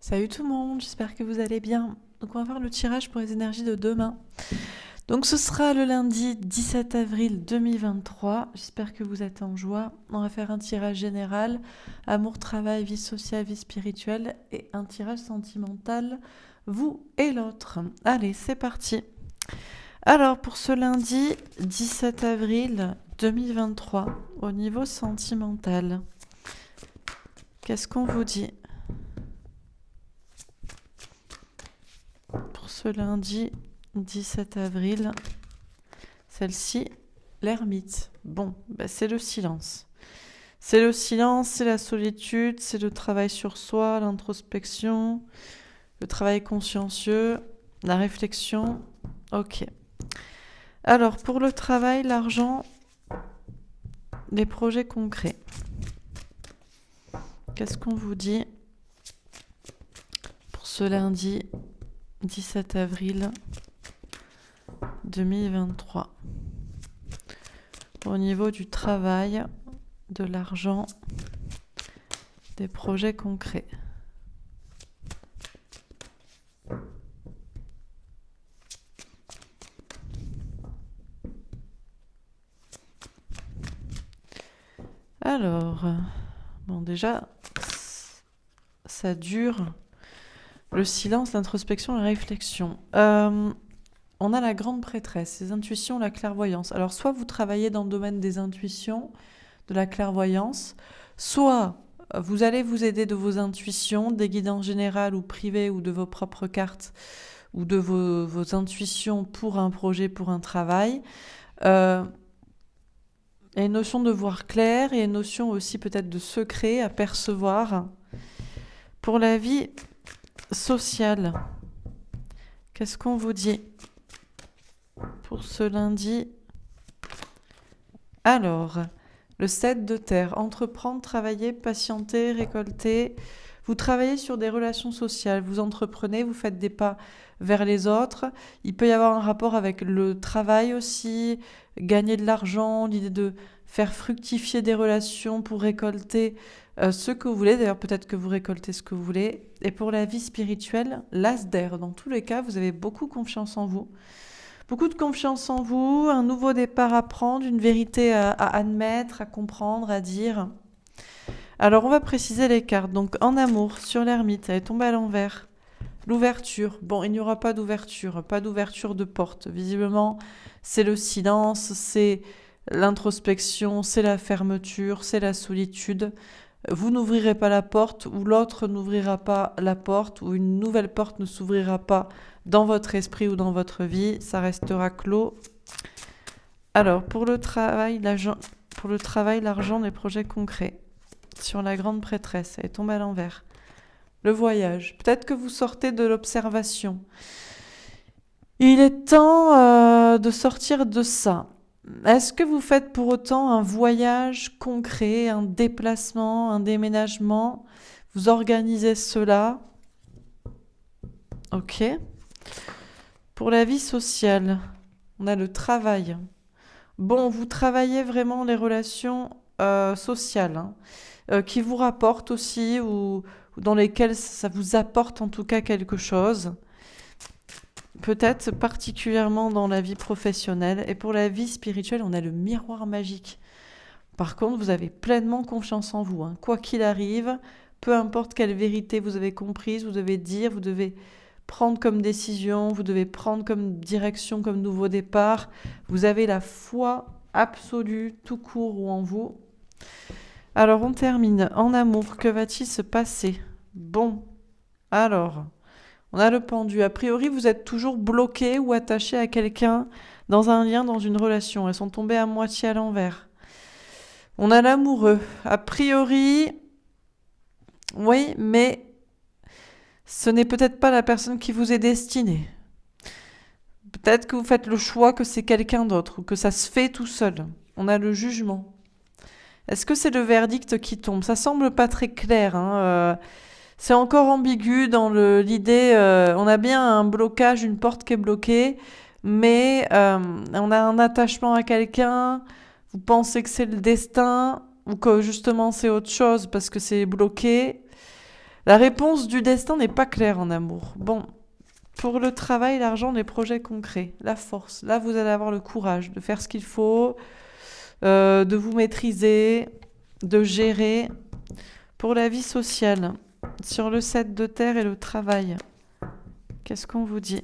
Salut tout le monde, j'espère que vous allez bien. Donc on va faire le tirage pour les énergies de demain. Donc ce sera le lundi 17 avril 2023. J'espère que vous êtes en joie. On va faire un tirage général, amour, travail, vie sociale, vie spirituelle et un tirage sentimental, vous et l'autre. Allez, c'est parti. Alors pour ce lundi 17 avril 2023, au niveau sentimental, qu'est-ce qu'on vous dit ? Pour ce lundi 17 avril, celle-ci, l'ermite. Bon, c'est le silence. C'est le silence, c'est la solitude, c'est le travail sur soi, l'introspection, le travail consciencieux, la réflexion. Ok. Alors, pour le travail, l'argent, les projets concrets. Qu'est-ce qu'on vous dit pour ce lundi 17 avril 2023. Au niveau du travail, de l'argent, des projets concrets. Alors, bon déjà, ça dure. Le silence, l'introspection, la réflexion. On a la grande prêtresse, les intuitions, la clairvoyance. Alors, soit vous travaillez dans le domaine des intuitions, de la clairvoyance, soit vous allez vous aider de vos intuitions, des guidances générales ou privées ou de vos propres cartes ou de vos intuitions pour un projet, pour un travail. Il y a une notion de voir clair et une notion aussi peut-être de secret à percevoir. Pour la vie sociale, qu'est-ce qu'on vous dit pour ce lundi? Alors, le 7 de terre, entreprendre, travailler, patienter, récolter. Vous travaillez sur des relations sociales, vous entreprenez, vous faites des pas vers les autres. Il peut y avoir un rapport avec le travail aussi, gagner de l'argent, l'idée de faire fructifier des relations pour récolter ce que vous voulez. D'ailleurs, peut-être que vous récoltez ce que vous voulez. Et pour la vie spirituelle, l'as d'air. Dans tous les cas, vous avez beaucoup confiance en vous. Beaucoup de confiance en vous, un nouveau départ à prendre, une vérité à admettre, à comprendre, à dire. Alors, on va préciser les cartes. Donc, en amour, sur l'ermite, elle est tombée à l'envers. L'ouverture. Bon, il n'y aura pas d'ouverture de porte. Visiblement, c'est le silence, c'est l'introspection, c'est la fermeture, c'est la solitude. Vous n'ouvrirez pas la porte, ou l'autre n'ouvrira pas la porte, ou une nouvelle porte ne s'ouvrira pas dans votre esprit ou dans votre vie, ça restera clos. Alors, pour le travail, l'argent, les projets concrets. Sur la grande prêtresse, elle tombe à l'envers. Le voyage. Peut-être que vous sortez de l'observation. Il est temps de sortir de ça. Est-ce que vous faites pour autant un voyage concret, un déplacement, un déménagement? Vous organisez cela? Ok. Pour la vie sociale, on a le travail. Bon, vous travaillez vraiment les relations sociales, qui vous rapportent aussi ou dans lesquelles ça vous apporte en tout cas quelque chose. Peut-être particulièrement dans la vie professionnelle. Et pour la vie spirituelle, on a le miroir magique. Par contre, vous avez pleinement confiance en vous. Quoi qu'il arrive, peu importe quelle vérité vous avez comprise, vous devez dire, vous devez prendre comme décision, vous devez prendre comme direction, comme nouveau départ. Vous avez la foi absolue, tout court ou en vous. Alors, on termine. En amour, que va-t-il se passer? Bon, alors... On a le pendu. A priori, vous êtes toujours bloqué ou attaché à quelqu'un dans un lien, dans une relation. Elles sont tombées à moitié à l'envers. On a l'amoureux. A priori, oui, mais ce n'est peut-être pas la personne qui vous est destinée. Peut-être que vous faites le choix que c'est quelqu'un d'autre ou que ça se fait tout seul. On a le jugement. Est-ce que c'est le verdict qui tombe? Ça semble pas très clair, c'est encore ambigu dans l'idée, on a bien un blocage, une porte qui est bloquée, mais on a un attachement à quelqu'un, vous pensez que c'est le destin, ou que justement c'est autre chose parce que c'est bloqué. La réponse du destin n'est pas claire en amour. Bon, pour le travail, l'argent, les projets concrets, la force. Là, vous allez avoir le courage de faire ce qu'il faut, de vous maîtriser, de gérer. Pour la vie sociale, sur le 7 de terre et le travail, qu'est-ce qu'on vous dit?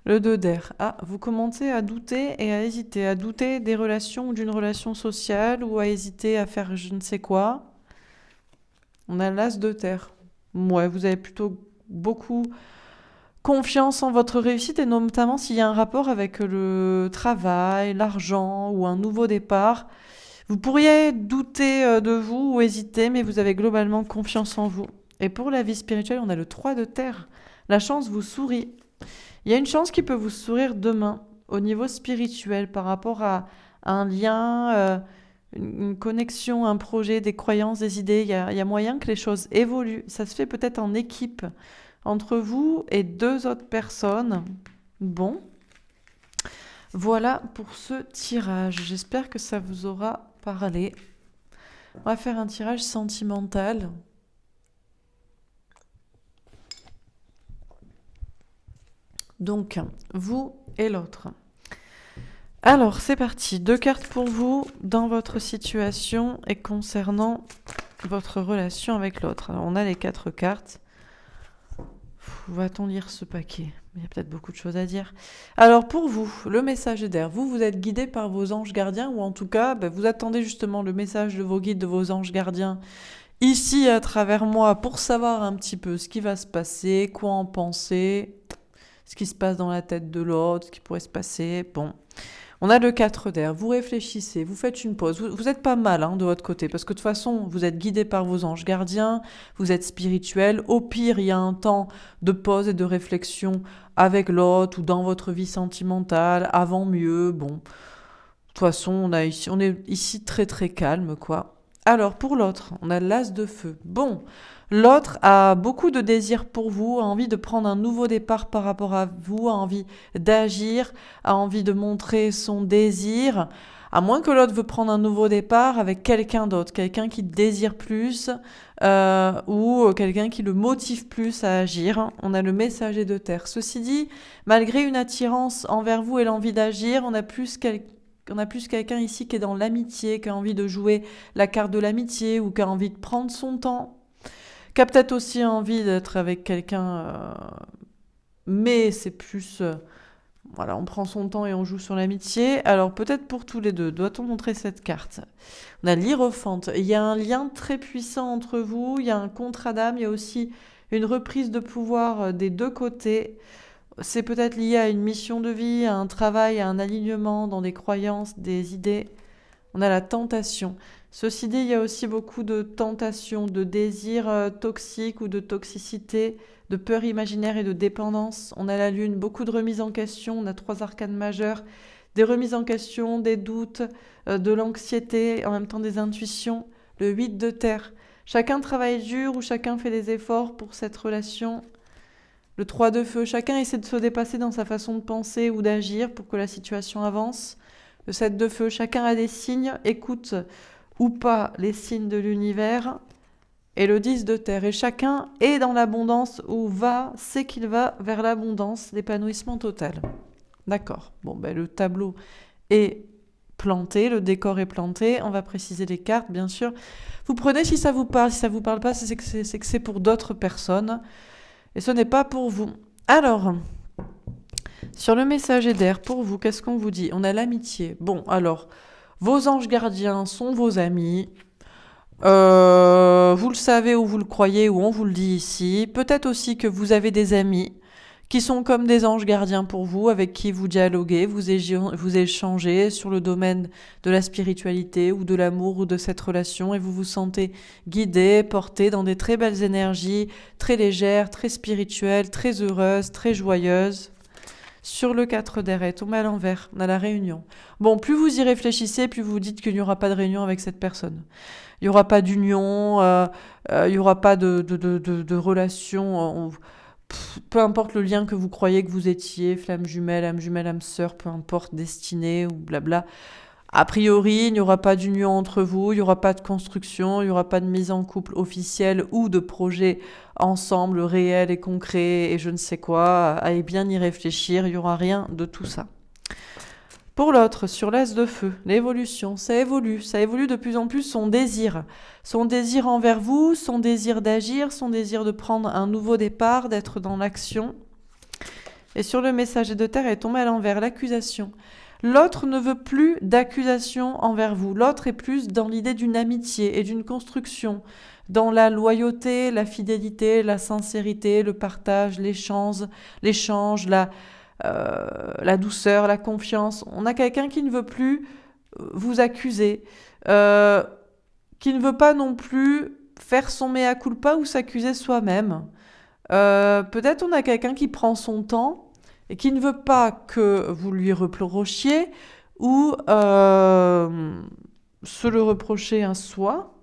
Le 2 d'air. Ah, vous commencez à douter et à hésiter. À douter des relations ou d'une relation sociale ou à hésiter à faire je ne sais quoi. On a l'as de terre. Ouais, vous avez plutôt beaucoup confiance en votre réussite et notamment s'il y a un rapport avec le travail, l'argent ou un nouveau départ. Vous pourriez douter de vous ou hésiter, mais vous avez globalement confiance en vous. Et pour la vie spirituelle, on a le 3 de terre. La chance vous sourit. Il y a une chance qui peut vous sourire demain au niveau spirituel par rapport à un lien, une connexion, un projet, des croyances, des idées. Il y a moyen que les choses évoluent. Ça se fait peut-être en équipe entre vous et 2 autres personnes. Bon, voilà pour ce tirage. J'espère que ça vous aura parlé. On va faire un tirage sentimental. Donc, vous et l'autre. Alors, c'est parti. 2 cartes pour vous dans votre situation et concernant votre relation avec l'autre. Alors, on a les 4 cartes. Va-t-on lire ce paquet? Il y a peut-être beaucoup de choses à dire. Alors, pour vous, le message d'air. Vous êtes guidé par vos anges gardiens ou en tout cas, vous attendez justement le message de vos guides, de vos anges gardiens ici à travers moi pour savoir un petit peu ce qui va se passer, quoi en penser, ce qui se passe dans la tête de l'autre, ce qui pourrait se passer. Bon, on a le 4 d'air, vous réfléchissez, vous faites une pause. Vous êtes pas mal de votre côté, parce que de toute façon, vous êtes guidé par vos anges gardiens, vous êtes spirituel. Au pire, il y a un temps de pause et de réflexion avec l'autre ou dans votre vie sentimentale, avant mieux. Bon, de toute façon, on est ici très très calme, quoi. Alors, pour l'autre, on a l'as de feu. Bon, l'autre a beaucoup de désir pour vous, a envie de prendre un nouveau départ par rapport à vous, a envie d'agir, a envie de montrer son désir, à moins que l'autre veut prendre un nouveau départ avec quelqu'un d'autre, quelqu'un qui désire plus ou quelqu'un qui le motive plus à agir. On a le messager de terre. Ceci dit, malgré une attirance envers vous et l'envie d'agir, on a plus quelqu'un ici qui est dans l'amitié, qui a envie de jouer la carte de l'amitié ou qui a envie de prendre son temps, qui a peut-être aussi envie d'être avec quelqu'un, mais c'est plus... voilà, on prend son temps et on joue sur l'amitié. Alors peut-être pour tous les deux, doit-on montrer cette carte? On a l'Hiérophante. Il y a un lien très puissant entre vous, il y a un contrat d'âme, il y a aussi une reprise de pouvoir des 2 côtés. C'est peut-être lié à une mission de vie, à un travail, à un alignement dans des croyances, des idées. On a la tentation. Ceci dit, il y a aussi beaucoup de tentations, de désirs toxiques ou de toxicité, de peur imaginaire et de dépendance. On a la lune, beaucoup de remises en question. On a 3 arcanes majeures, des remises en question, des doutes, de l'anxiété, en même temps des intuitions. Le 8 de terre. Chacun travaille dur ou chacun fait des efforts pour cette relation. Le 3 de feu, chacun essaie de se dépasser dans sa façon de penser ou d'agir pour que la situation avance. Le 7 de feu, chacun a des signes, écoute ou pas les signes de l'univers. Et le 10 de terre, et chacun est dans l'abondance ou sait qu'il va vers l'abondance, l'épanouissement total. D'accord. Bon, le tableau est planté, le décor est planté. On va préciser les cartes, bien sûr. Vous prenez si ça vous parle. Si ça vous parle pas, c'est que c'est pour d'autres personnes. Et ce n'est pas pour vous. Alors, sur le messager d'air, pour vous, qu'est-ce qu'on vous dit? On a l'amitié. Bon, alors, vos anges gardiens sont vos amis. Vous le savez ou vous le croyez ou on vous le dit ici. Peut-être aussi que vous avez des amis qui sont comme des anges gardiens pour vous, avec qui vous dialoguez, vous échangez sur le domaine de la spiritualité ou de l'amour ou de cette relation et vous vous sentez guidé, porté dans des très belles énergies, très légères, très spirituelles, très heureuses, très joyeuses. Sur le 4 d'air, elle tombe à l'envers, on a la réunion. Bon, plus vous y réfléchissez, plus vous vous dites qu'il n'y aura pas de réunion avec cette personne. Il n'y aura pas d'union, il n'y aura pas de relation. peu importe le lien que vous croyez que vous étiez, flamme jumelle, âme sœur, peu importe, destinée ou blabla. A priori, il n'y aura pas d'union entre vous, il n'y aura pas de construction, il n'y aura pas de mise en couple officielle ou de projet ensemble réel et concret et je ne sais quoi. Allez bien y réfléchir, il n'y aura rien de tout ça. Pour l'autre, sur l'as de feu, l'évolution, ça évolue de plus en plus son désir envers vous, son désir d'agir, son désir de prendre un nouveau départ, d'être dans l'action. Et sur le messager de terre est tombé à l'envers, l'accusation. L'autre ne veut plus d'accusation envers vous. L'autre est plus dans l'idée d'une amitié et d'une construction, dans la loyauté, la fidélité, la sincérité, le partage, l'échange, la douceur, la confiance. On a quelqu'un qui ne veut plus vous accuser, qui ne veut pas non plus faire son mea culpa ou s'accuser soi-même. Peut-être on a quelqu'un qui prend son temps et qui ne veut pas que vous lui reprochiez ou se le reprocher à soi.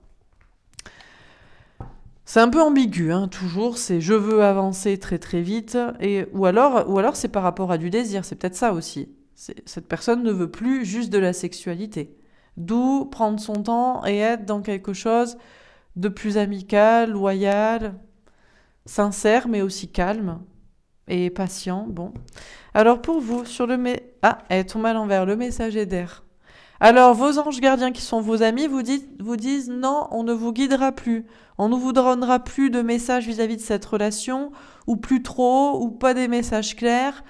C'est un peu ambigu, hein, toujours, c'est je veux avancer très très vite, ou alors c'est par rapport à du désir, c'est peut-être ça aussi. Cette personne ne veut plus juste de la sexualité. D'où prendre son temps et être dans quelque chose de plus amical, loyal, sincère, mais aussi calme et patient. Bon. Alors pour vous, sur le elle tombe à l'envers, le messager d'air. Alors vos anges gardiens qui sont vos amis vous disent non, on ne vous guidera plus. On ne vous donnera plus de messages vis-à-vis de cette relation, ou plus trop, ou pas des messages clairs.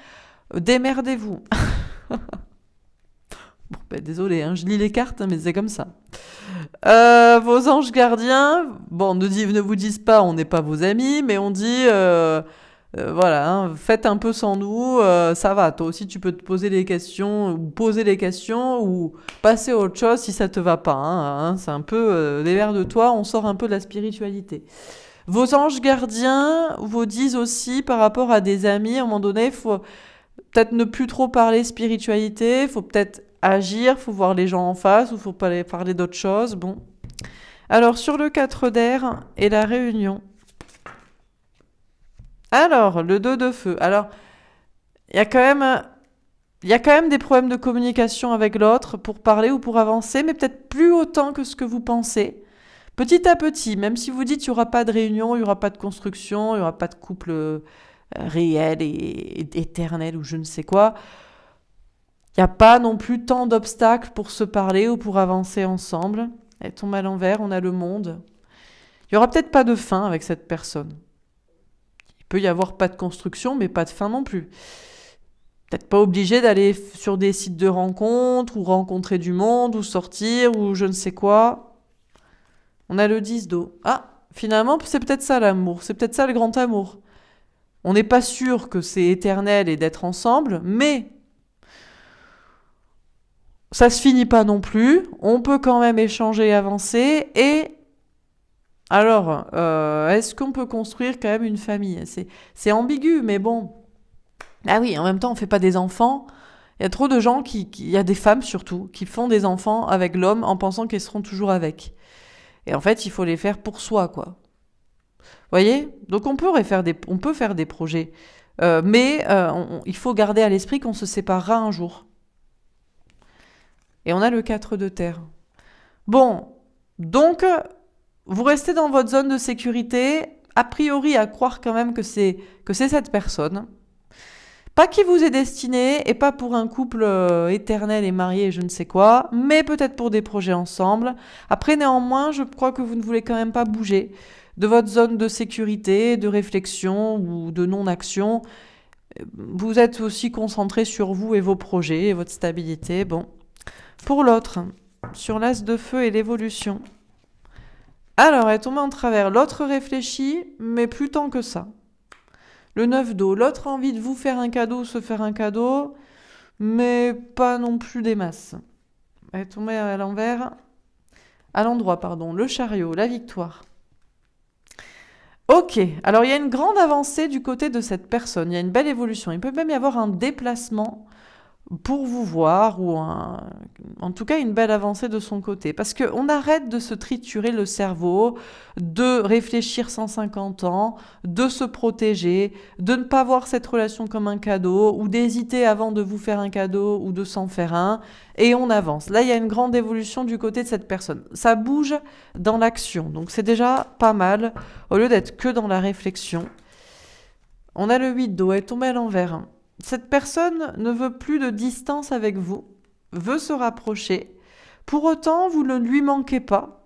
Démerdez-vous. Bon, désolé, hein, je lis les cartes, mais c'est comme ça. Vos anges gardiens, bon, ne vous disent pas on n'est pas vos amis, mais on dit voilà, hein, faites un peu sans nous, ça va. Toi aussi, tu peux te poser les questions, ou passer à autre chose si ça te va pas. Hein, c'est un peu démerde-toi, on sort un peu de la spiritualité. Vos anges gardiens vous disent aussi par rapport à des amis, à un moment donné, il faut peut-être ne plus trop parler spiritualité, il faut peut-être agir, il faut voir les gens en face, ou il faut parler d'autres choses. Bon. Alors, sur le 4 d'air et la réunion. Alors, le 2 de feu. Alors, il y a quand même des problèmes de communication avec l'autre pour parler ou pour avancer, mais peut-être plus autant que ce que vous pensez. Petit à petit, même si vous dites qu'il n'y aura pas de réunion, il n'y aura pas de construction, il n'y aura pas de couple réel et éternel ou je ne sais quoi, il n'y a pas non plus tant d'obstacles pour se parler ou pour avancer ensemble. Elle tombe à l'envers, on a le monde. Il n'y aura peut-être pas de fin avec cette personne. Il peut y avoir pas de construction, mais pas de fin non plus. Peut-être pas obligé d'aller sur des sites de rencontres, ou rencontrer du monde, ou sortir, ou je ne sais quoi. On a le 10 d'eau. Ah, finalement, c'est peut-être ça l'amour, c'est peut-être ça le grand amour. On n'est pas sûr que c'est éternel et d'être ensemble, mais ça se finit pas non plus. On peut quand même échanger et avancer, et alors, est-ce qu'on peut construire quand même une famille ? C'est ambigu, mais bon. Ah oui, en même temps, on ne fait pas des enfants. Il y a trop de gens il y a des femmes surtout, qui font des enfants avec l'homme en pensant qu'elles seront toujours avec. Et en fait, il faut les faire pour soi, quoi. Vous voyez ? Donc on peut faire des projets. Mais il faut garder à l'esprit qu'on se séparera un jour. Et on a le 4 de terre. Bon, donc... vous restez dans votre zone de sécurité, a priori à croire quand même que c'est cette personne. Pas qui vous est destiné, et pas pour un couple éternel et marié et je ne sais quoi, mais peut-être pour des projets ensemble. Après, néanmoins, je crois que vous ne voulez quand même pas bouger de votre zone de sécurité, de réflexion ou de non-action. Vous êtes aussi concentré sur vous et vos projets et votre stabilité. Bon. Pour l'autre, sur l'as de feu et l'évolution. Alors, elle est tombée en travers. L'autre réfléchit, mais plus tant que ça. Le 9 d'eau. L'autre a envie de vous faire un cadeau, se faire un cadeau, mais pas non plus des masses. Elle est tombée à l'envers. À l'endroit, pardon. Le chariot, la victoire. Ok, alors il y a une grande avancée du côté de cette personne. Il y a une belle évolution. Il peut même y avoir un déplacement pour vous voir, ou en tout cas une belle avancée de son côté. Parce qu'on arrête de se triturer le cerveau, de réfléchir 150 ans, de se protéger, de ne pas voir cette relation comme un cadeau, ou d'hésiter avant de vous faire un cadeau ou de s'en faire un, et on avance. Là, il y a une grande évolution du côté de cette personne. Ça bouge dans l'action, donc c'est déjà pas mal, au lieu d'être que dans la réflexion. On a le 8 d'eau, elle tombe à l'envers. Cette personne ne veut plus de distance avec vous, veut se rapprocher. Pour autant, vous ne lui manquez pas.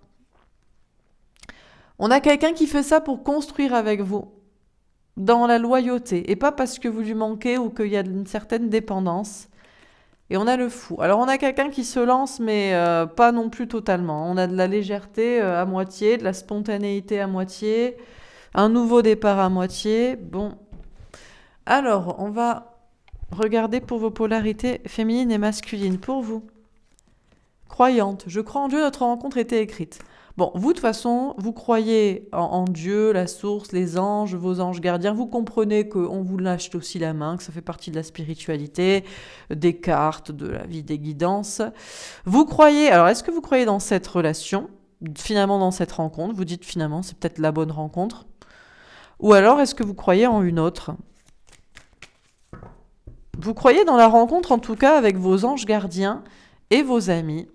On a quelqu'un qui fait ça pour construire avec vous, dans la loyauté, et pas parce que vous lui manquez ou qu'il y a une certaine dépendance. Et on a le fou. Alors on a quelqu'un qui se lance, mais pas non plus totalement. On a de la légèreté à moitié, de la spontanéité à moitié, un nouveau départ à moitié. Bon. Alors, on va regardez pour vos polarités féminines et masculines. Pour vous, croyante, je crois en Dieu, notre rencontre était écrite. Bon, vous, de toute façon, vous croyez en Dieu, la source, les anges, vos anges gardiens. Vous comprenez qu'on vous lâche aussi la main, que ça fait partie de la spiritualité, des cartes, de la vie, des guidances. Vous croyez, alors est-ce que vous croyez dans cette relation, finalement dans cette rencontre? Vous dites finalement, c'est peut-être la bonne rencontre. Ou alors, est-ce que vous croyez en une autre? Vous croyez dans la rencontre, en tout cas, avec vos anges gardiens et vos amis.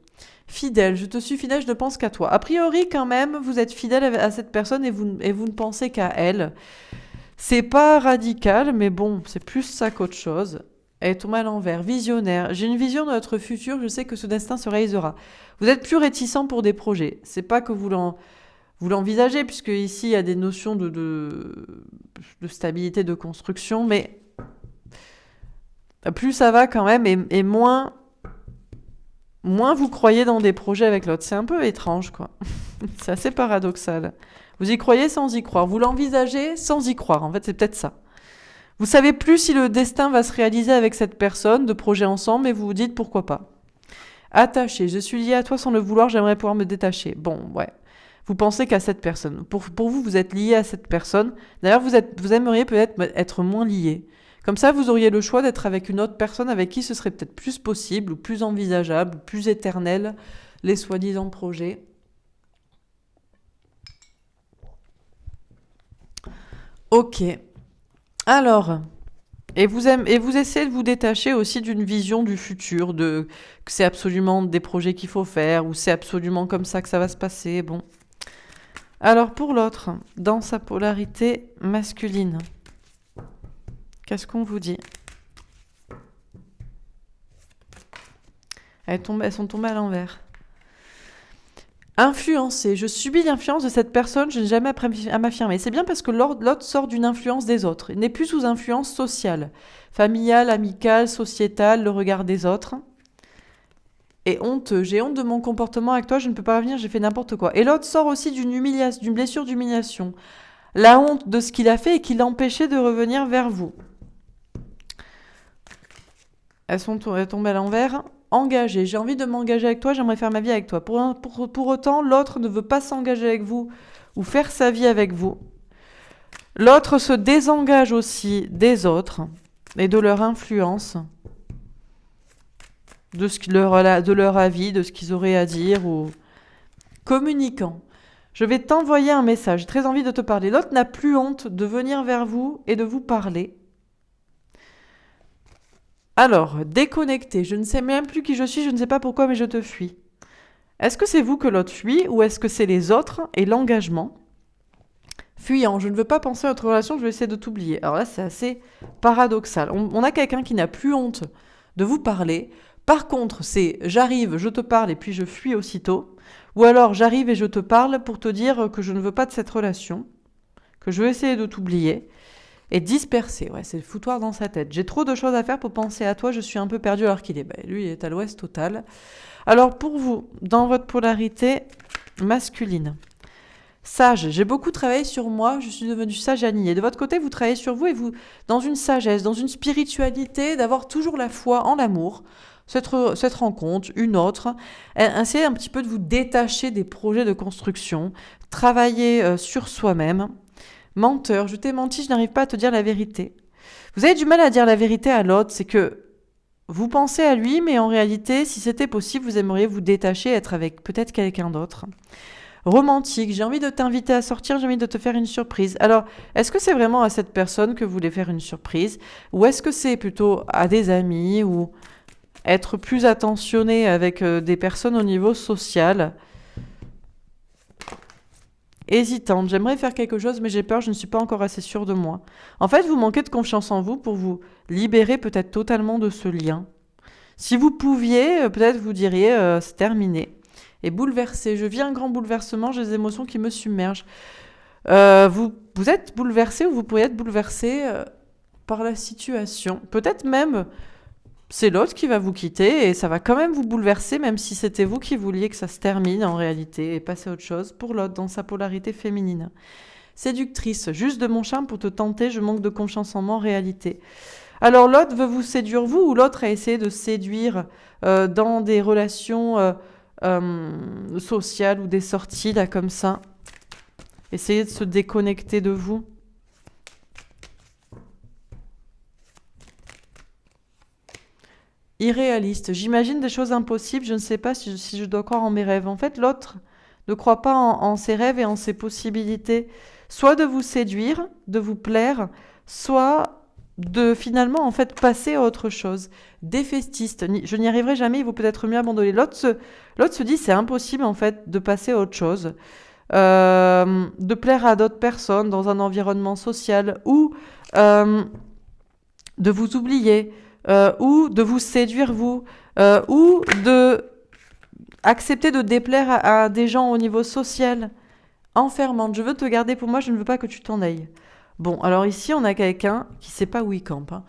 Fidèle, je te suis fidèle, je ne pense qu'à toi. A priori, quand même, vous êtes fidèle à cette personne et vous ne pensez qu'à elle. C'est pas radical, mais bon, c'est plus ça qu'autre chose. Elle tombe à l'envers. Visionnaire. J'ai une vision de notre futur, je sais que ce destin se réalisera. Vous êtes plus réticent pour des projets. C'est pas que vous l'envisagez, puisque ici, il y a des notions de stabilité, de construction, mais plus ça va quand même, et moins vous croyez dans des projets avec l'autre. C'est un peu étrange, quoi. C'est assez paradoxal. Vous y croyez sans y croire. Vous l'envisagez sans y croire. En fait, c'est peut-être ça. Vous savez plus si le destin va se réaliser avec cette personne, de projet ensemble, mais vous vous dites pourquoi pas. Attaché, je suis lié à toi sans le vouloir, j'aimerais pouvoir me détacher. Bon, ouais. Vous pensez qu'à cette personne. Pour vous, vous êtes lié à cette personne. D'ailleurs, vous aimeriez peut-être être moins lié. Comme ça, vous auriez le choix d'être avec une autre personne avec qui ce serait peut-être plus possible, ou plus envisageable, ou plus éternel, les soi-disant projets. Ok. Alors, et vous essayez de vous détacher aussi d'une vision du futur, que c'est absolument des projets qu'il faut faire, ou c'est absolument comme ça que ça va se passer. Bon. Alors pour l'autre, dans sa polarité masculine, qu'est-ce qu'on vous dit? Elles sont tombées à l'envers. Influencé. Je subis l'influence de cette personne, je n'ai jamais appris à m'affirmer. C'est bien parce que l'autre sort d'une influence des autres. Il n'est plus sous influence sociale, familiale, amicale, sociétale, le regard des autres. Et honteux. J'ai honte de mon comportement avec toi, je ne peux pas revenir, j'ai fait n'importe quoi. Et l'autre sort aussi d'une blessure d'humiliation. La honte de ce qu'il a fait et qui l'empêchait de revenir vers vous. Elles tombées à l'envers. Engagé. J'ai envie de m'engager avec toi, j'aimerais faire ma vie avec toi. Pour autant, l'autre ne veut pas s'engager avec vous ou faire sa vie avec vous. L'autre se désengage aussi des autres et de leur influence, de leur avis, de ce qu'ils auraient à dire, ou communicant. Je vais t'envoyer un message, j'ai très envie de te parler. L'autre n'a plus honte de venir vers vous et de vous parler. Alors, déconnecté, je ne sais même plus qui je suis, je ne sais pas pourquoi, mais je te fuis. Est-ce que c'est vous que l'autre fuit, ou est-ce que c'est les autres et l'engagement? Fuyant, je ne veux pas penser à notre relation, je vais essayer de t'oublier. Alors là, c'est assez paradoxal. On a quelqu'un qui n'a plus honte de vous parler. Par contre, c'est j'arrive, je te parle et puis je fuis aussitôt. Ou alors j'arrive et je te parle pour te dire que je ne veux pas de cette relation, que je veux essayer de t'oublier. Et dispersé, ouais, c'est le foutoir dans sa tête. J'ai trop de choses à faire pour penser à toi, je suis un peu perdu alors qu'il est. Lui, il est à l'ouest total. Alors pour vous, dans votre polarité masculine, sage, j'ai beaucoup travaillé sur moi, je suis devenue sage et alignée. De votre côté, vous travaillez sur vous et vous, dans une sagesse, dans une spiritualité, d'avoir toujours la foi en l'amour, cette rencontre, une autre. Essayez un petit peu de vous détacher des projets de construction, travailler sur soi-même. Menteur, je t'ai menti, je n'arrive pas à te dire la vérité. Vous avez du mal à dire la vérité à l'autre, c'est que Vous pensez à lui, mais en réalité, si c'était possible, vous aimeriez vous détacher, être avec peut-être quelqu'un d'autre. Romantique, j'ai envie de t'inviter à sortir, j'ai envie de te faire une surprise. Alors, est-ce que c'est vraiment à cette personne que vous voulez faire une surprise? Ou est-ce que c'est plutôt à des amis ou être plus attentionné avec des personnes au niveau social? Hésitante, j'aimerais faire quelque chose, mais j'ai peur, je ne suis pas encore assez sûre de moi. En fait, vous manquez de confiance en vous pour vous libérer peut-être totalement de ce lien. Si vous pouviez, peut-être vous diriez c'est terminé. Et bouleversé, je vis un grand bouleversement, j'ai des émotions qui me submergent. Vous êtes bouleversé ou vous pourriez être bouleversé par la situation. Peut-être même c'est l'autre qui va vous quitter et ça va quand même vous bouleverser, même si c'était vous qui vouliez que ça se termine en réalité et passer à autre chose pour l'autre dans sa polarité féminine. Séductrice, juste de mon charme pour te tenter, je manque de confiance en moi en réalité. Alors l'autre veut vous séduire vous ou l'autre a essayé de séduire dans des relations sociales ou des sorties là comme ça. Essayez de se déconnecter de vous. Irréaliste. J'imagine des choses impossibles, je ne sais pas si je dois croire en mes rêves. En fait, l'autre ne croit pas en ses rêves et en ses possibilités. Soit de vous séduire, de vous plaire, soit de finalement en fait passer à autre chose. Défaitiste. Je n'y arriverai jamais, il vaut peut-être mieux abandonner. L'autre se dit c'est impossible en fait de passer à autre chose. De plaire à d'autres personnes dans un environnement social ou euh, de vous oublier ou de vous séduire vous ou de accepter de déplaire à des gens au niveau social. Enfermante, je veux te garder pour moi, je ne veux pas que tu t'en ailles. Bon, alors ici on a quelqu'un qui sait pas où il campe. Hein.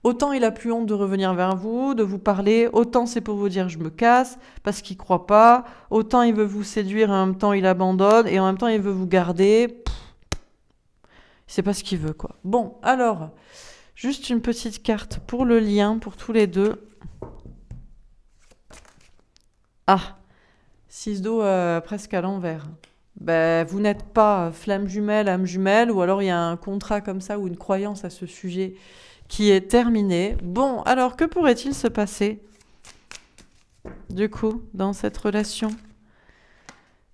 Autant il a plus honte de revenir vers vous, de vous parler, autant c'est pour vous dire je me casse, parce qu'il croit pas, autant il veut vous séduire et en même temps il abandonne, et en même temps il veut vous garder. Il sait pas ce qu'il veut quoi. Bon, alors, juste une petite carte pour le lien, pour tous les deux. Ah, 6 d'eau presque à l'envers. Ben, vous n'êtes pas flamme jumelle, âme jumelle, ou alors il y a un contrat comme ça ou une croyance à ce sujet qui est terminé. Bon, alors que pourrait-il se passer du coup dans cette relation?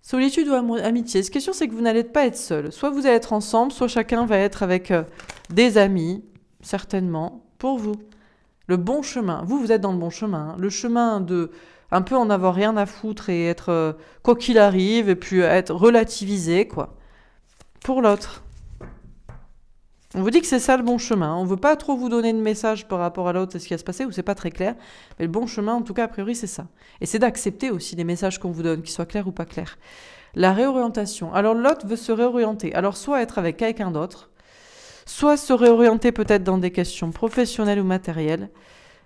Solitude ou amitié? Ce question c'est que vous n'allez pas être seul. Soit vous allez être ensemble, soit chacun va être avec des amis, certainement, pour vous. Le bon chemin. Vous êtes dans le bon chemin. Hein. Le chemin de un peu en avoir rien à foutre et être quoi qu'il arrive et puis être relativisé, quoi. Pour l'autre. On vous dit que c'est ça le bon chemin. On ne veut pas trop vous donner de message par rapport à l'autre et ce qui va se passer ou c'est pas très clair. Mais le bon chemin, en tout cas, a priori, c'est ça. Et c'est d'accepter aussi les messages qu'on vous donne, qu'ils soient clairs ou pas clairs. La réorientation. Alors l'autre veut se réorienter. Alors soit être avec quelqu'un d'autre, soit se réorienter peut-être dans des questions professionnelles ou matérielles.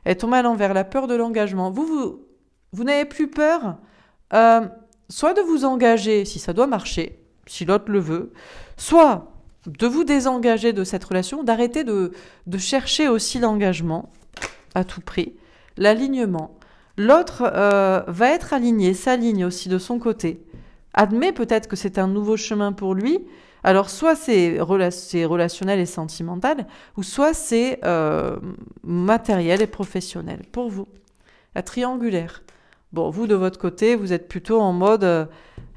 Elle tombe à l'envers, la peur de l'engagement. Vous n'avez plus peur soit de vous engager si ça doit marcher, si l'autre le veut, soit de vous désengager de cette relation, d'arrêter de chercher aussi l'engagement à tout prix, l'alignement. L'autre va être aligné, s'aligne aussi de son côté. Admet peut-être que c'est un nouveau chemin pour lui. Alors soit c'est relationnel et sentimental, ou soit c'est matériel et professionnel pour vous. La triangulaire. Bon, vous de votre côté, vous êtes plutôt en mode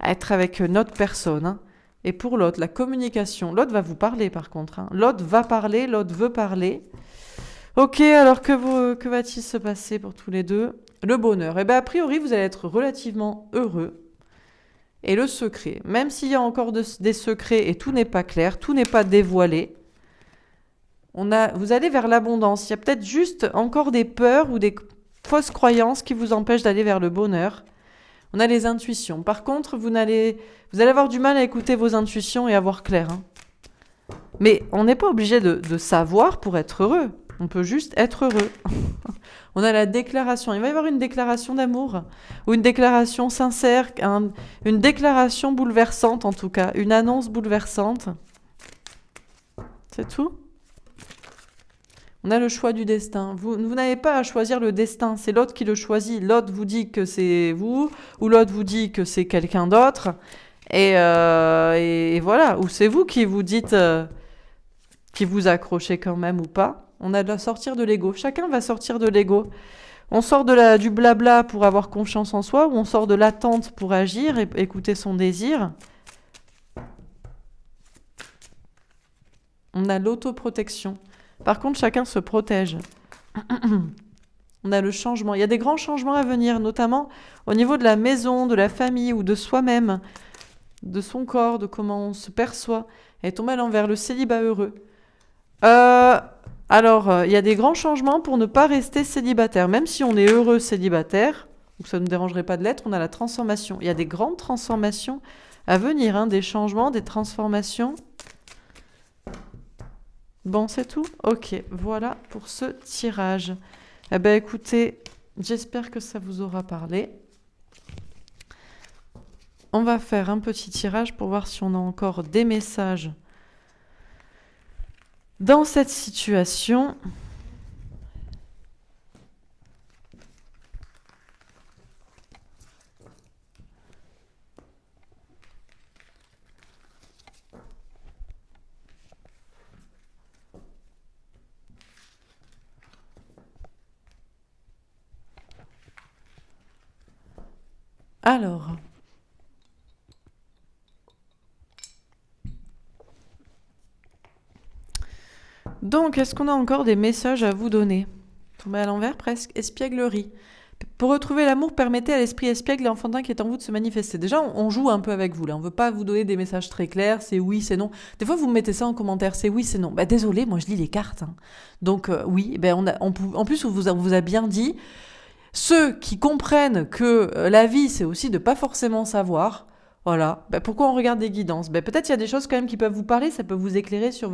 être avec une autre personne. Hein. Et pour l'autre, la communication. L'autre va vous parler par contre. Hein. L'autre va parler, l'autre veut parler. Ok, alors que va-t-il se passer pour tous les deux? Le bonheur. Eh bien, a priori, vous allez être relativement heureux. Et le secret, même s'il y a encore des secrets et tout n'est pas clair, tout n'est pas dévoilé, vous allez vers l'abondance. Il y a peut-être juste encore des peurs ou des fausses croyances qui vous empêchent d'aller vers le bonheur. On a les intuitions. Par contre, vous allez avoir du mal à écouter vos intuitions et à voir clair. Hein. Mais on n'est pas obligé de savoir pour être heureux. On peut juste être heureux. On a la déclaration. Il va y avoir une déclaration d'amour ou une déclaration sincère, une déclaration bouleversante en tout cas, une annonce bouleversante. C'est tout? On a le choix du destin. Vous n'avez pas à choisir le destin, c'est l'autre qui le choisit. L'autre vous dit que c'est vous, ou l'autre vous dit que c'est quelqu'un d'autre. Et voilà, ou c'est vous qui vous dites, qui vous accrochez quand même ou pas. On a de sortir de l'ego. Chacun va sortir de l'ego. On sort du blabla pour avoir confiance en soi ou on sort de l'attente pour agir et écouter son désir. On a l'autoprotection. Par contre, chacun se protège. On a le changement. Il y a des grands changements à venir, notamment au niveau de la maison, de la famille ou de soi-même, de son corps, de comment on se perçoit. Elle tombe à l'envers, le célibat heureux. Il y a des grands changements pour ne pas rester célibataire. Même si on est heureux célibataire, ou que ça ne nous dérangerait pas de l'être, on a la transformation. Il y a des grandes transformations à venir, hein, des changements, des transformations. Bon, c'est tout? Ok, voilà pour ce tirage. Eh bien, écoutez, j'espère que ça vous aura parlé. On va faire un petit tirage pour voir si on a encore des messages dans cette situation. Alors, donc, est-ce qu'on a encore des messages à vous donner? Tombé à l'envers presque, espièglerie. Pour retrouver l'amour, permettez à l'esprit espiègle et enfantin qui est en vous de se manifester. Déjà, on joue un peu avec vous, là. On veut pas vous donner des messages très clairs, c'est oui, c'est non. Des fois, vous me mettez ça en commentaire, c'est oui, c'est non. Bah, désolé, moi, je lis les cartes. Hein. Donc, oui, en plus, on vous a bien dit, ceux qui comprennent que la vie, c'est aussi de pas forcément savoir, voilà. Bah, pourquoi on regarde des guidances? Bah, peut-être il y a des choses quand même qui peuvent vous parler, ça peut vous éclairer sur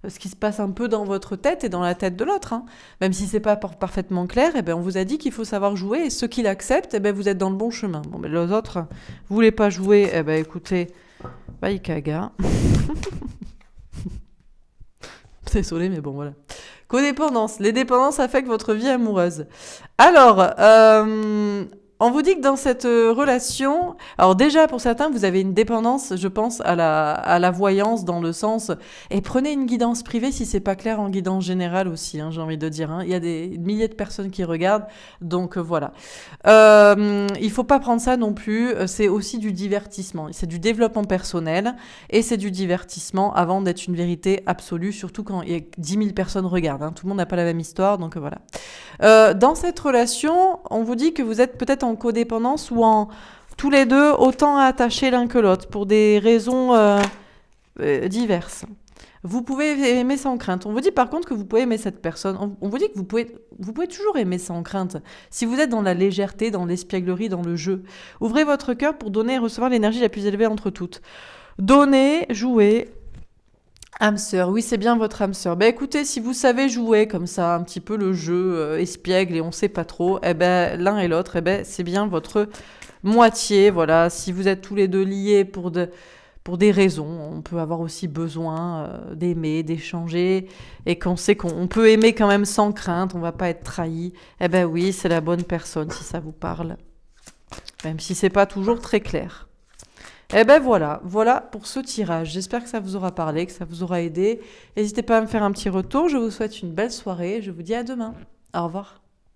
ce qui se passe un peu dans votre tête et dans la tête de l'autre. Hein. Même si c'est pas parfaitement clair, eh ben, on vous a dit qu'il faut savoir jouer et ceux qui l'acceptent, eh ben, vous êtes dans le bon chemin. Bon, mais les autres, vous voulez pas jouer, eh ben, écoutez, bye caga. Désolé, mais bon, voilà. Codépendance. Les dépendances affectent votre vie amoureuse. Alors, on vous dit que dans cette relation, alors déjà pour certains, vous avez une dépendance, je pense, à la voyance dans le sens, et prenez une guidance privée si c'est pas clair en guidance générale aussi, hein, j'ai envie de dire. Hein. Il y a des milliers de personnes qui regardent, donc voilà. Il faut pas prendre ça non plus, c'est aussi du divertissement, c'est du développement personnel et c'est du divertissement avant d'être une vérité absolue, surtout quand il y a 10 000 personnes regardent. Hein. Tout le monde n'a pas la même histoire, donc voilà. Dans cette relation, on vous dit que vous êtes peut-être en codépendance ou en tous les deux autant attachés l'un que l'autre pour des raisons diverses. Vous pouvez aimer sans crainte. On vous dit par contre que vous pouvez aimer cette personne. On vous dit que vous pouvez toujours aimer sans crainte. Si vous êtes dans la légèreté, dans l'espièglerie, dans le jeu, ouvrez votre cœur pour donner et recevoir l'énergie la plus élevée entre toutes. Donnez, jouez. Âme sœur, oui, c'est bien votre âme sœur. Ben écoutez, si vous savez jouer comme ça, un petit peu le jeu espiègle et on sait pas trop, eh ben l'un et l'autre, eh ben c'est bien votre moitié. Voilà, si vous êtes tous les deux liés pour des raisons, on peut avoir aussi besoin d'aimer, d'échanger, et qu'on sait qu'on peut aimer quand même sans crainte, on va pas être trahi. Eh ben oui, c'est la bonne personne si ça vous parle, même si c'est pas toujours très clair. Eh ben voilà pour ce tirage. J'espère que ça vous aura parlé, que ça vous aura aidé. N'hésitez pas à me faire un petit retour. Je vous souhaite une belle soirée. Je vous dis à demain. Au revoir.